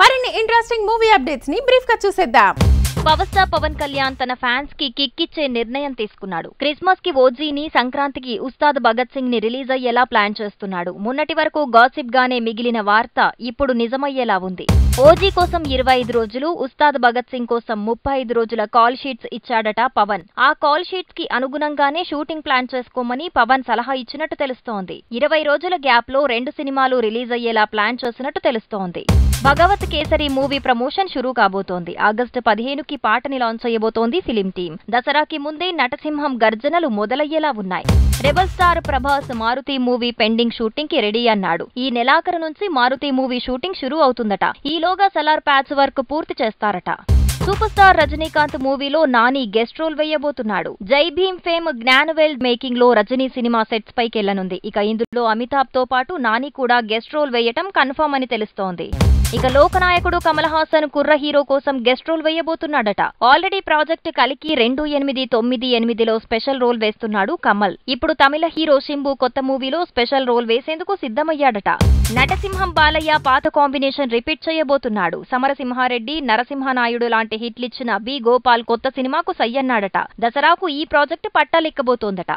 మరిన్ని interesting movie updates ని brief గా చూసేద్దాం. పవర్ స్టార్ పవన్ కళ్యాణ్ తన ఫ్యాన్స్ కి కిక్ ఇచ్చే నిర్ణయం తీసుకున్నాడు. క్రిస్మస్ కి ఓజీని, సంక్రాంతికి ఉస్తాద్ భగత్ సింగ్ ని రిలీజ్ అయ్యేలా ప్లాన్ చేస్తున్నాడు. మొన్నటి వరకు గాసిప్ గానే మిగిలిన వార్త ఇప్పుడు నిజమయ్యేలా ఉంది. ఓజీ కోసం 25 రోజులు, ఉస్తాద్ భగత్ సింగ్ కోసం 35 రోజుల కాల్ షీట్స్ ఇచ్చాడట పవన్. ఆ కాల్ షీట్స్ కి అనుగుణంగానే షూటింగ్ ప్లాన్ చేసుకోమని పవన్ సలహా ఇచ్చినట్టు తెలుస్తోంది. 20 రోజుల గ్యాప్ లో 2 సినిమాలు రిలీజ్ అయ్యేలా ప్లాన్ చేసినట్టు తెలుస్తోంది. భగవత్ కేసరి మూవీ ప్రమోషన్ షురూ కాబోతోంది. ఆగస్టు 15కి పాటని లాంచ్ చేయబోతోంది ఫిలిం టీం. దసరాకి ముందే నటసింహం గర్జనలు మొదలయ్యేలా ఉన్నాయి. Rebel star Prabhas Maruthi movie pending shooting కి రెడీ అన్నాడు. ఈ నెలాఖరు నుంచి మారుతి మూవీ షూటింగ్ షురూ అవుతుందట. ఈలోగా సలార్ ప్యాచ్ వర్క్ పూర్తి చేస్తారట. సూపర్ స్టార్ రజనీకాంత్ మూవీలో నాని గెస్ట్ రోల్ వేయబోతున్నాడు. జై భీమ్ ఫేమ్ జ్ఞానవేల్ మేకింగ్ లో రజనీ సినిమా సెట్స్ పైకెళ్లనుంది. ఇక ఇందులో అమితాబ్ తో పాటు నాని కూడా గెస్ట్ రోల్ వేయటం కన్ఫర్మ్ అని తెలుస్తోంది. ఇక లోకనాయకుడు కమల్ హాసన్ కుర్ర హీరో కోసం గెస్ట్ రోల్ వేయబోతున్నాడట. ఆల్రెడీ ప్రాజెక్ట్ కలికి 2898లో స్పెషల్ రోల్ వేస్తున్నాడు కమల్. ఇప్పుడు తమిళ హీరో శింబు కొత్త మూవీలో స్పెషల్ రోల్ వేసేందుకు సిద్ధమయ్యాడట. నటసింహం బాలయ్య పాత కాంబినేషన్ రిపీట్ చేయబోతున్నాడు. సమరసింహారెడ్డి, నరసింహనాయుడు లాంటి హిట్లిచ్చిన బి గోపాల్ కొత్త సినిమాకు సయ్యన్నాడట. దసరాకు ఈ ప్రాజెక్టు పట్టాలెక్కబోతోందట.